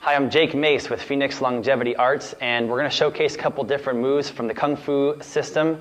Hi, I'm Jake Mace with Phoenix Longevity Arts, and we're going to showcase a couple different moves from the Kung Fu system,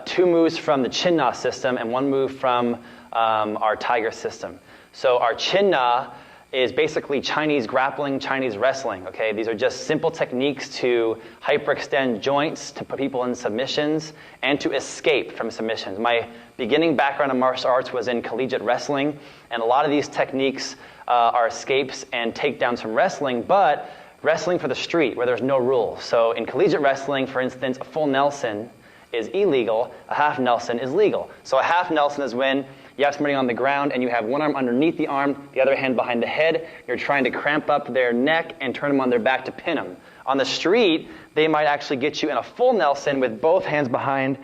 2 moves from the Chin Na system, and 1 move from our Tiger system. So our Chin Na is basically Chinese grappling, Chinese wrestling. Okay, these are just simple techniques to hyperextend joints, to put people in submissions, and to escape from submissions. My beginning background in martial arts was in collegiate wrestling, and a lot of these techniques are escapes and takedowns from wrestling, but wrestling for the street where there's no rules. So in collegiate wrestling, for instance, a full Nelson is illegal, a half Nelson is legal. So a half Nelson is when you have somebody on the ground and you have one arm underneath the arm, the other hand behind the head. You're trying to cramp up their neck and turn them on their back to pin them. On the street, they might actually get you in a full Nelson with both hands behind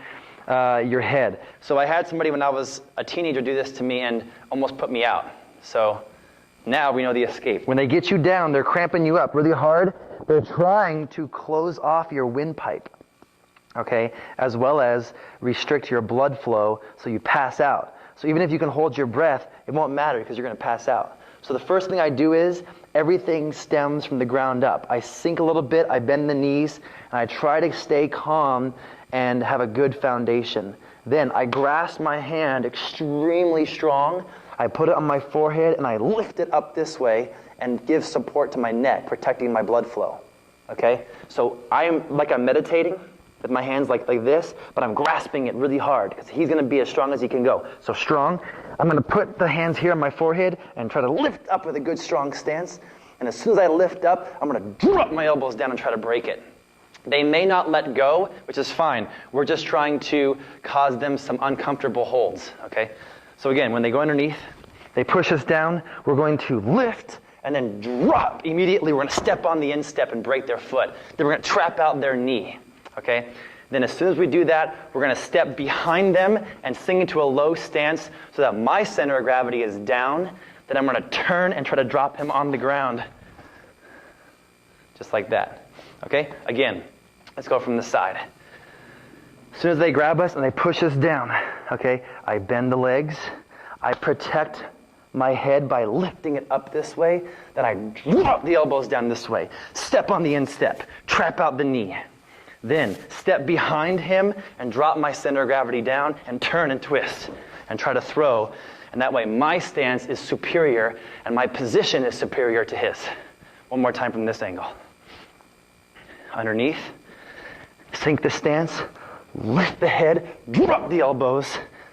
your head. So I had somebody when I was a teenager do this to me and almost put me out. So now we know the escape. When they get you down, they're cramping you up really hard. They're trying to close off your windpipe, okay, as well as restrict your blood flow so you pass out. So even if you can hold your breath, it won't matter because you're going to pass out. So the first thing I do is everything stems from the ground up. I sink a little bit, I bend the knees, and I try to stay calm and have a good foundation. Then I grasp my hand extremely strong. I put it on my forehead and I lift it up this way and give support to my neck, protecting my blood flow. Okay? So I'm meditating with my hands like this, but I'm grasping it really hard because he's going to be as strong as he can go. So strong. I'm going to put the hands here on my forehead and try to lift up with a good strong stance. And as soon as I lift up, I'm going to drop my elbows down and try to break it. They may not let go, which is fine. We're just trying to cause them some uncomfortable holds. Okay? So again, when they go underneath, they push us down, we're going to lift and then drop. Immediately, we're going to step on the instep and break their foot. Then we're going to trap out their knee. Okay? Then as soon as we do that, we're going to step behind them and sink into a low stance so that my center of gravity is down. Then I'm going to turn and try to drop him on the ground. Just like that. Okay? Again, let's go from the side. As soon as they grab us and they push us down, okay, I bend the legs. I protect my head by lifting it up this way. Then I drop the elbows down this way. Step on the instep. Trap out the knee. Then step behind him and drop my center of gravity down and turn and twist and try to throw. And that way my stance is superior and my position is superior to his. One more time from this angle. Underneath. Sink the stance. Lift the head. Drop the elbows.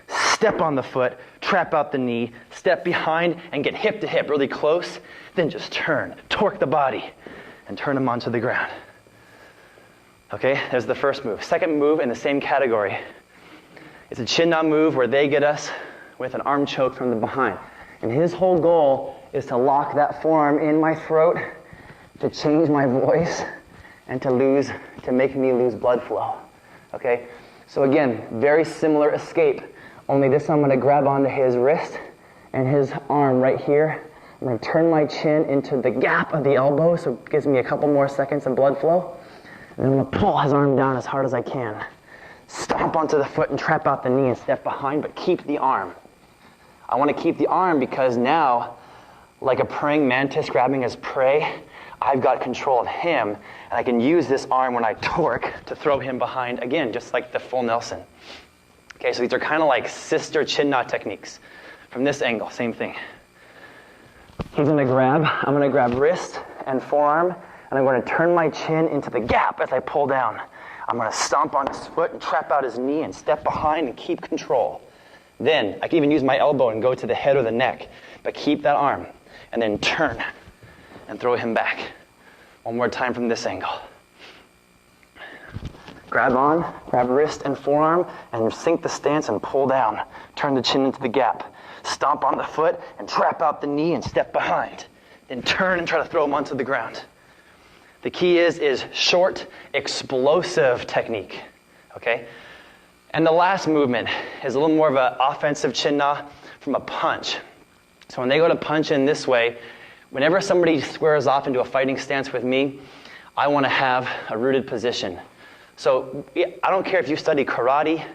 Step on the foot. Trap out the knee. Step behind and get hip to hip really close. Then just turn. Torque the body and turn him onto the ground. Okay, there's the first move. Second move in the same category. It's a Chin Na move where they get us with an arm choke from the behind. And his whole goal is to lock that forearm in my throat, to change my voice, and to make me lose blood flow. Okay, so again, very similar escape, only this time I'm going to grab onto his wrist and his arm right here. I'm going to turn my chin into the gap of the elbow so it gives me a couple more seconds of blood flow. And I'm going to pull his arm down as hard as I can. Stomp onto the foot and trap out the knee and step behind, but keep the arm. I want to keep the arm because now, like a praying mantis grabbing his prey, I've got control of him, and I can use this arm when I torque to throw him behind, again, just like the full Nelson. Okay, so these are kind of like sister Chin Na techniques. From this angle, same thing. He's going to grab, I'm going to grab wrist and forearm, and I'm going to turn my chin into the gap as I pull down. I'm going to stomp on his foot and trap out his knee and step behind and keep control. Then, I can even use my elbow and go to the head or the neck, but keep that arm, and then turn and throw him back. One more time from this angle. Grab wrist and forearm, and sink the stance and pull down. Turn the chin into the gap. Stomp on the foot and trap out the knee and step behind. Then turn and try to throw him onto the ground. The key is short, explosive technique, okay? And the last movement is a little more of an offensive Chin Na from a punch. So when they go to punch in this way, whenever somebody squares off into a fighting stance with me, I want to have a rooted position. So I don't care if you study karate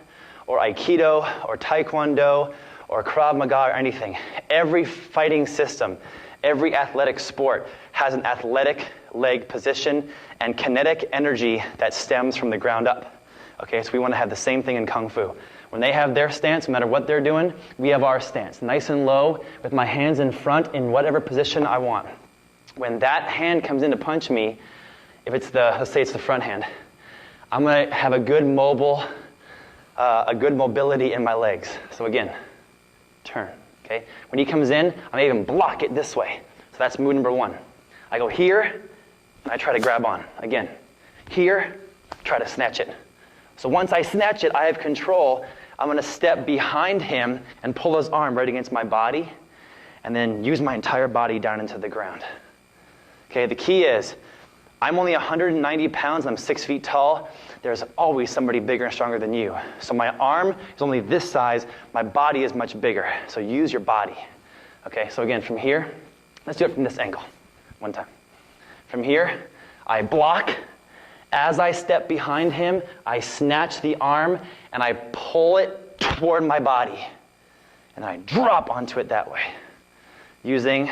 or Aikido or Taekwondo or Krav Maga or anything. Every fighting system, every athletic sport has an athletic leg position and kinetic energy that stems from the ground up. Okay, so we want to have the same thing in Kung Fu. When they have their stance, no matter what they're doing, we have our stance. Nice and low, with my hands in front in whatever position I want. When that hand comes in to punch me, if it's let's say it's the front hand, I'm going to have a good mobility in my legs. So again, turn. Okay. When he comes in, I may even block it this way. So that's move number 1. I go here, and I try to grab on. Again, here, try to snatch it. So once I snatch it, I have control. I'm going to step behind him and pull his arm right against my body, and then use my entire body down into the ground. Okay, the key is, I'm only 190 pounds, I'm 6 feet tall. There's always somebody bigger and stronger than you. So my arm is only this size, my body is much bigger. So use your body. Okay, so again, from here, let's do it from this angle. One time. From here, I block. As I step behind him, I snatch the arm and I pull it toward my body. And I drop onto it that way, using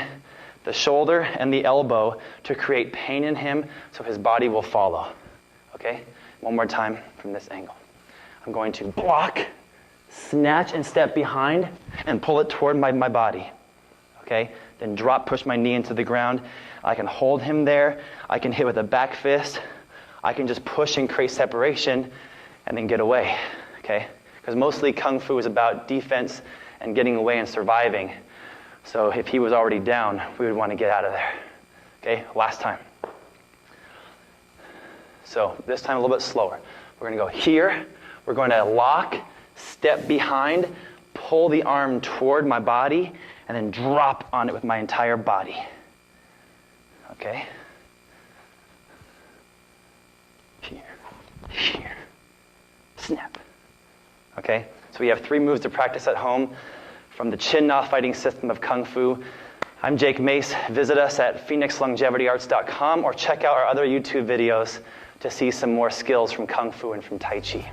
the shoulder and the elbow to create pain in him so his body will follow. Okay? One more time from this angle. I'm going to block, snatch and step behind, and pull it toward my body. Okay? Then drop, push my knee into the ground. I can hold him there. I can hit with a back fist. I can just push and create separation and then get away. Okay? Because mostly Kung Fu is about defense and getting away and surviving. So if he was already down, we would want to get out of there. Okay, last time. So this time a little bit slower. We're going to go here. We're going to lock, step behind, pull the arm toward my body, and then drop on it with my entire body. Okay? Here. Snap. Okay? So we have 3 moves to practice at home from the Chin Na fighting system of Kung Fu. I'm Jake Mace. Visit us at phoenixlongevityarts.com or check out our other YouTube videos to see some more skills from Kung Fu and from Tai Chi.